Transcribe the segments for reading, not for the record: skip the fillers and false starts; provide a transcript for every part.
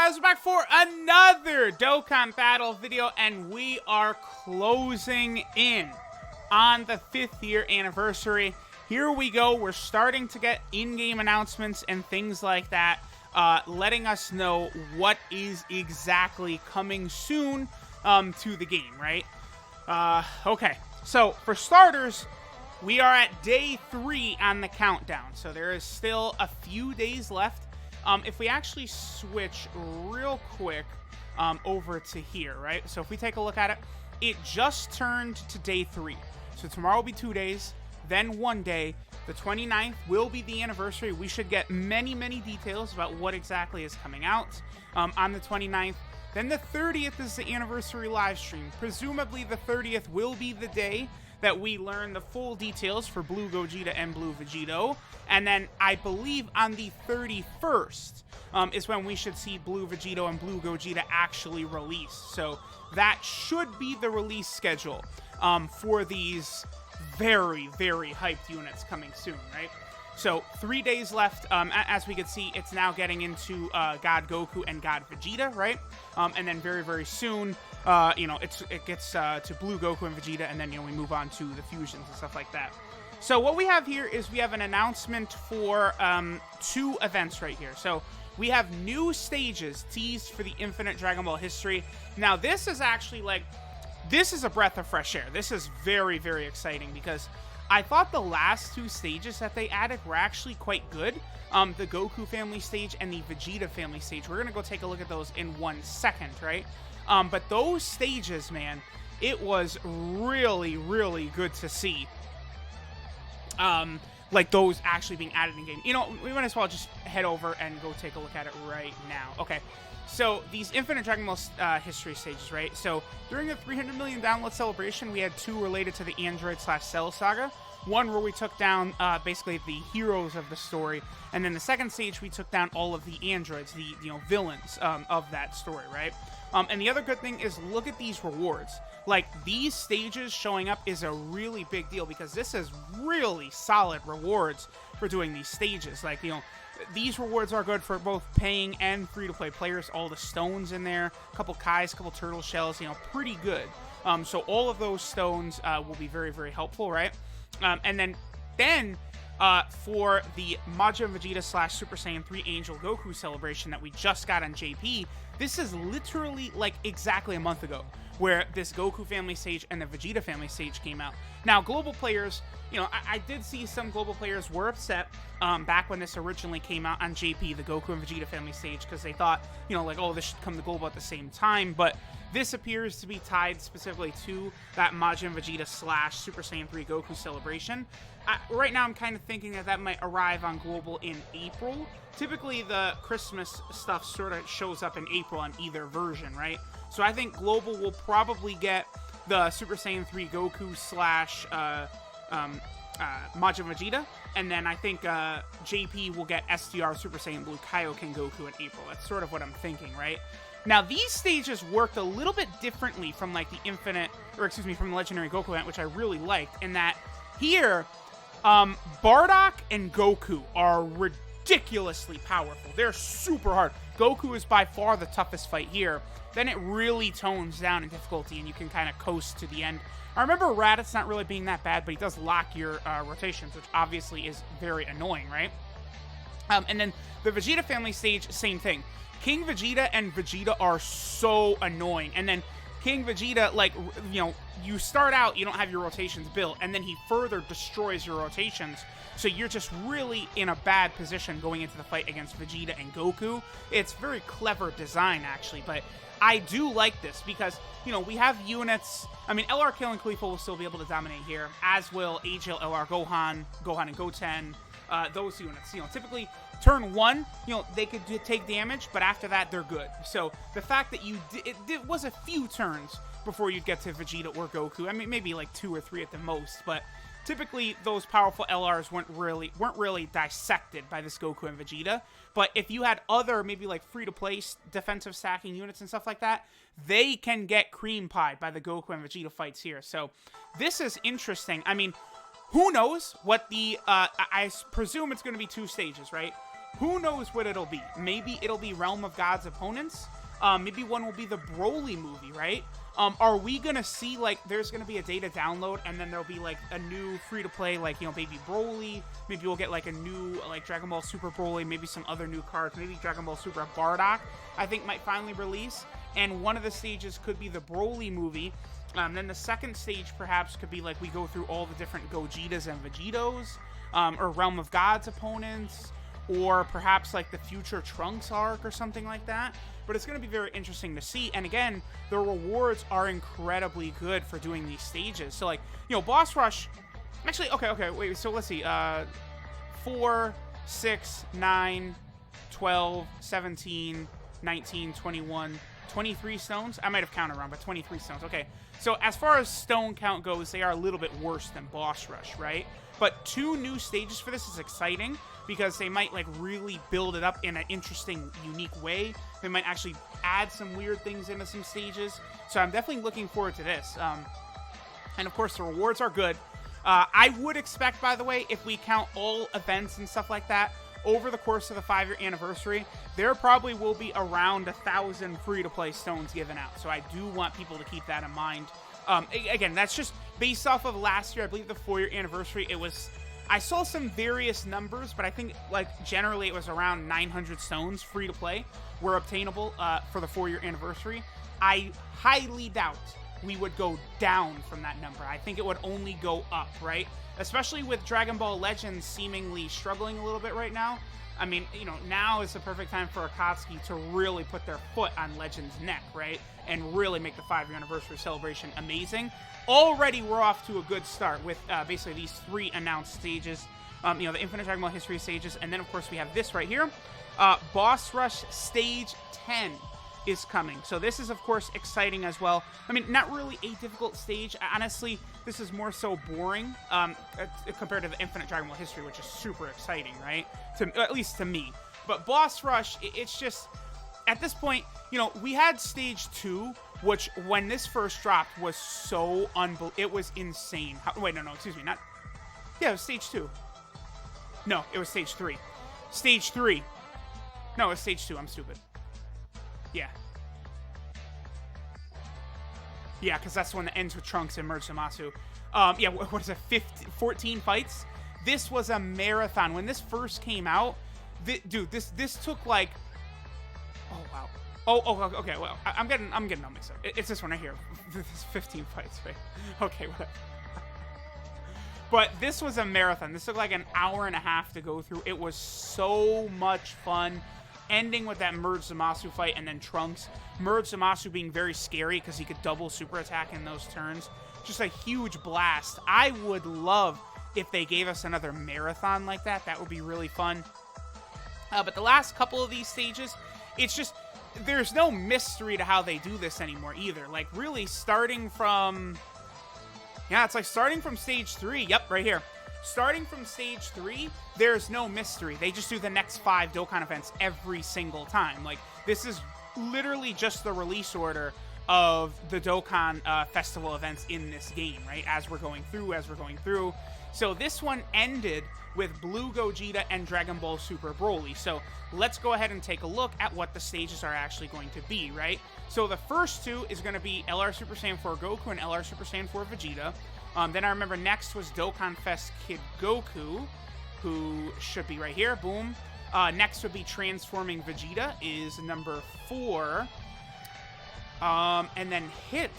guys, we're back for another Dokkan battle video, and we are closing in on the 5th year anniversary. Here we go, we're starting to get in-game announcements and things like that, letting us know what is exactly coming soon to the game, right? Okay, so for starters, we are at day 3 on the countdown, so there is still a few days left. If we actually switch real quick over to here, right? So if we take a look at it, it just turned to day 3. So tomorrow will be 2 days, then 1 day. The 29th will be the anniversary. We should get many, many details about what exactly is coming out on the 29th. Then the 30th is the anniversary live stream. Presumably the 30th will be the day that we learn the full details for Blue Gogeta and Blue Vegito. And then I believe on the 31st is when we should see Blue Vegito and Blue Gogeta actually released. So that should be the release schedule for these very, very hyped units coming soon, right? So 3 days left. As we can see, it's now getting into God Goku and God Vegeta, right? And then very, very soon, it gets to Blue Goku and Vegeta, and then, we move on to the fusions and stuff like that. So what we have here is we have an announcement for 2 events right here. So we have new stages teased for the Infinite Dragon Ball history. Now, this is actually this is a breath of fresh air. This is very, very exciting because I thought the last 2 stages that they added were actually quite good. The Goku family stage and the Vegeta family stage. We're going to go take a look at those in 1 second, right? But those stages, man, it was really, really good to see. Those actually being added in game. We might as well just head over and go take a look at it right now. Okay. So, these Infinite Dragon Ball history stages, right? So, during the 300 million download celebration, we had 2 related to the Android/Cell saga. One where we took down, basically, the heroes of the story. And then the second stage, we took down all of the androids, the, villains of that story, right? And the other good thing is, look at these rewards. These stages showing up is a really big deal because this is really solid rewards for doing these stages. These rewards are good for both paying and free-to-play players. All the stones in there, a couple Kais, a couple turtle shells, pretty good. So all of those stones will be very, very helpful, right? And then for the Majin Vegeta / Super Saiyan 3 Angel Goku celebration that we just got on JP, this is literally exactly a month ago where this Goku family stage and the Vegeta family stage came out. Now, global players, I did see some global players were upset back when this originally came out on JP, the Goku and Vegeta family stage, because they thought, this should come to global at the same time, but this appears to be tied specifically to that Majin Vegeta / Super Saiyan 3 Goku celebration. Right now, I'm kind of thinking that might arrive on global in April. Typically, the Christmas stuff sort of shows up in April on either version, right? So I think global will probably get the Super Saiyan 3 Goku / Majin Vegeta, and then I think JP will get SDR Super Saiyan Blue Kaioken Goku in April. That's sort of what I'm thinking, right? Now, these stages worked a little bit differently from from the Legendary Goku event, which I really liked, in that here, Bardock and Goku are ridiculously powerful. They're super hard. Goku is by far the toughest fight here. Then it really tones down in difficulty, and you can kind of coast to the end. I remember Raditz not really being that bad, but he does lock your rotations, which obviously is very annoying, right? And then the Vegeta family stage, same thing. King Vegeta and Vegeta are so annoying. And then King Vegeta, you start out, you don't have your rotations built, and then he further destroys your rotations. So you're just really in a bad position going into the fight against Vegeta and Goku. It's very clever design, actually, but I do like this because, we have units. I mean, LR Killing Khalifa will still be able to dominate here, as will AGL LR Gohan, Gohan and Goten, those units. Typically, turn 1, they could take damage, but after that, they're good. So the fact that it was a few turns before you'd get to Vegeta or Goku. I mean, maybe 2 or 3 at the most, but typically those powerful LRs weren't really dissected by this Goku and Vegeta. But if you had other maybe free-to-play defensive stacking units and stuff like that, they can get cream pied by the Goku and Vegeta fights here. So this is interesting. I mean, who knows what the I presume it's going to be 2 stages, right? Who knows what it'll be? Maybe it'll be Realm of God's opponents. Maybe one will be the Broly movie, right? Are we gonna see, like, there's gonna be a data download, and then there'll be, like, a new free-to-play, like, you know, Baby Broly. Maybe we'll get, like, a new, like, Dragon Ball Super Broly, maybe some other new cards. Maybe Dragon Ball Super Bardock, I think, might finally release. And one of the stages could be the Broly movie. Then the second stage, perhaps, could be, like, we go through all the different Gogetas and Vegetos, or Realm of God's opponents, or perhaps, like, the future Trunks arc or something like that. But it's going to be very interesting to see. And again, the rewards are incredibly good for doing these stages. So, like, you know, Boss Rush... Actually, okay, wait, so let's see. 4, 6, 9, 12, 17, 19, 21, 23 stones? I might have counted wrong, but 23 stones. Okay, so as far as stone count goes, they are a little bit worse than Boss Rush, right? But 2 new stages for this is exciting, because they might, like, really build it up in an interesting, unique way. They might actually add some weird things into some stages. So I'm definitely looking forward to this. And, of course, the rewards are good. I would expect, by the way, if we count all events and stuff like that, over the course of the 5-year anniversary, there probably will be around 1,000 free-to-play stones given out. So I do want people to keep that in mind. Again, that's just based off of last year. I believe the 4-year anniversary, it was... I saw some various numbers, but I think, like, generally it was around 900 stones free to play were obtainable for the 4-year anniversary. I highly doubt we would go down from that number. I think it would only go up, right? Especially with Dragon Ball Legends seemingly struggling a little bit right now. I mean, you know, now is the perfect time for Akatsuki to really put their foot on Legends' neck, right? And really make the 5-year anniversary celebration amazing. Already, we're off to a good start with basically these 3 announced stages. You know, the Infinite Dragon Ball History stages. And then, of course, we have this right here. Boss Rush Stage 10 is coming. So this is, of course, exciting as well. I mean, not really a difficult stage. Honestly, this is more so boring compared to the Infinite Dragon Ball History, which is super exciting, right? At least to me. But Boss Rush, it's just... At this point, you know, we had Stage 2, which, when this first dropped, was so it was insane. Wait, no, excuse me, not... Yeah, it was Stage 2. No, it was Stage 3. Stage 3. No, it was Stage 2, I'm stupid. Yeah. Yeah, because that's the one that ends with Trunks and Merge Zamasu. Yeah, what is it, 14 fights? This was a marathon. When this first came out, dude, this took, like... Oh, wow. Oh, okay, well, I'm getting all mixed up. It's this one right here. This 15 fights, right? Okay, whatever. But this was a marathon. This took like an hour and a half to go through. It was so much fun. Ending with that Merge Zamasu fight and then Trunks. Merge Zamasu being very scary because he could double super attack in those turns. Just a huge blast. I would love if they gave us another marathon like that. That would be really fun. But the last couple of these stages... It's just, there's no mystery to how they do this anymore either. Like, really, starting from... Yeah, it's like starting from Stage 3. Yep, right here. Starting from Stage 3, there's no mystery. They just do the next 5 Dokkan events every single time. Like, this is literally just the release order of the Dokkan festival events in this game, right? As we're going through. So this one ended with Blue Gogeta and Dragon Ball Super Broly. So let's go ahead and take a look at what the stages are actually going to be, right? So the first 2 is going to be LR Super Saiyan 4 Goku and LR Super Saiyan 4 Vegeta. Then I remember next was Dokkan Fest Kid Goku, who should be right here. Boom. Next would be Transforming Vegeta is number 4. And then Hit.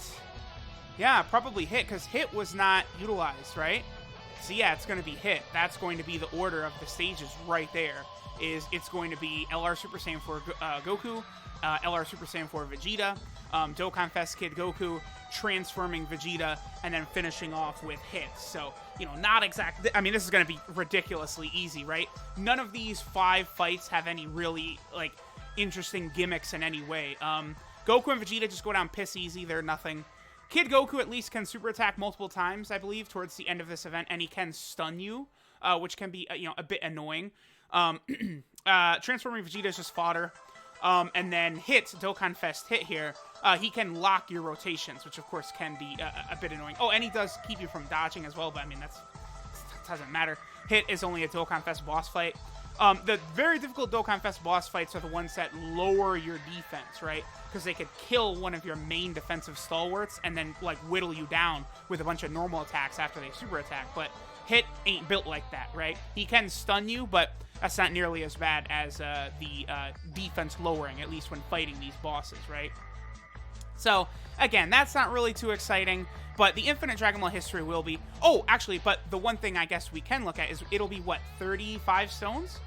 Yeah, probably Hit, because Hit was not utilized, right? So yeah, it's going to be Hit. That's going to be the order of the stages right there. It's going to be LR Super Saiyan 4 Goku, LR Super Saiyan 4 Vegeta, Dokkan Fest Kid Goku, Transforming Vegeta, and then finishing off with Hit. So, you know, not exactly... I mean, this is going to be ridiculously easy, right? None of these 5 fights have any really, like, interesting gimmicks in any way. Goku and Vegeta just go down piss easy. They're nothing. Kid Goku at least can super attack multiple times, I believe, towards the end of this event, and he can stun you, which can be, you know, a bit annoying. Transforming Vegeta is just fodder. And then Hit, Dokkan Fest Hit here, he can lock your rotations, which of course can be a bit annoying. Oh, and he does keep you from dodging as well, but I mean, that doesn't matter. Hit is only a Dokkan Fest boss fight. The very difficult Dokkan Fest boss fights are the ones that lower your defense, right? Because they could kill one of your main defensive stalwarts and then, like, whittle you down with a bunch of normal attacks after they super attack. But Hit ain't built like that, right? He can stun you, but that's not nearly as bad as the defense lowering, at least when fighting these bosses, right? So, again, that's not really too exciting, but the Infinite Dragon Ball history will be... Oh, actually, but the one thing I guess we can look at is it'll be, what, 35 stones?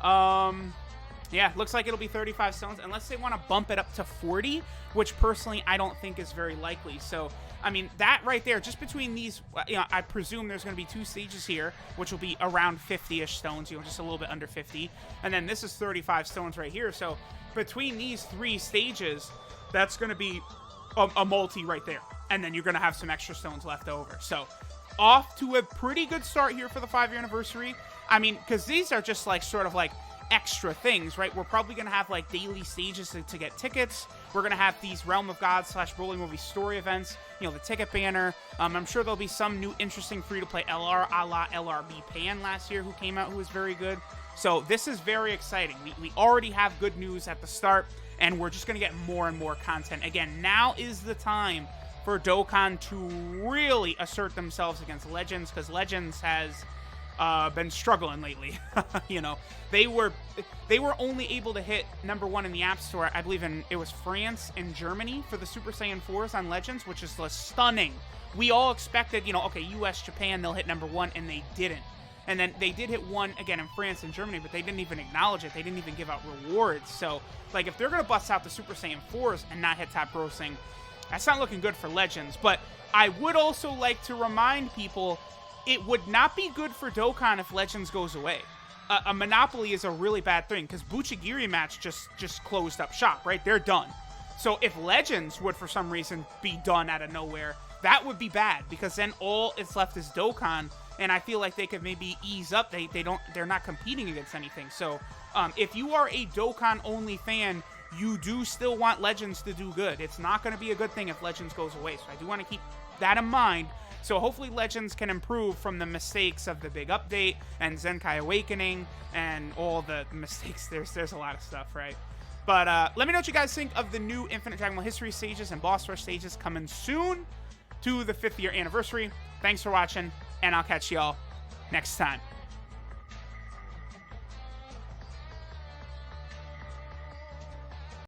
Yeah, looks like it'll be 35 stones, unless they want to bump it up to 40, which personally I don't think is very likely. So, I mean, that right there, just between these, you know, I presume there's going to be 2 stages here, which will be around 50-ish stones, you know, just a little bit under 50. And then this is 35 stones right here. So, between these 3 stages, that's going to be a multi right there. And then you're going to have some extra stones left over. So, off to a pretty good start here for the 5-year anniversary. I mean, because these are just like sort of like extra things, right? We're probably going to have like daily stages to get tickets. We're going to have these Realm of God / Broly Movie story events, you know, the ticket banner. I'm sure there'll be some new interesting free-to-play LR a la LRB Pan last year who came out who was very good. So this is very exciting. We already have good news at the start, and we're just going to get more and more content. Again, now is the time for Dokkan to really assert themselves against Legends, because Legends has been struggling lately. You know, they were only able to hit #1 in the App Store, I believe it was France and Germany for the Super Saiyan 4s on Legends, which is stunning. We all expected, you know, okay, US, Japan, they'll hit #1, and they didn't. And then they did hit 1 again in France and Germany, but they didn't even acknowledge it. They didn't even give out rewards. So, like, if they're going to bust out the Super Saiyan 4s and not hit top grossing, that's not looking good for Legends. But I would also like to remind people, it would not be good for Dokkan if Legends goes away. A monopoly is a really bad thing, because Buchigiri match just closed up shop, right? They're done. So if Legends would, for some reason, be done out of nowhere, that would be bad, because then all it's left is Dokkan, and I feel like they could maybe ease up. They're not competing against anything. So if you are a Dokkan-only fan, you do still want Legends to do good. It's not going to be a good thing if Legends goes away. So I do want to keep that in mind. So hopefully Legends can improve from the mistakes of the big update and Zenkai Awakening and all the mistakes. There's a lot of stuff, right? But let me know what you guys think of the new Infinite Dragon Ball History stages and Boss Rush stages coming soon to the 5th year anniversary. Thanks for watching, and I'll catch y'all next time.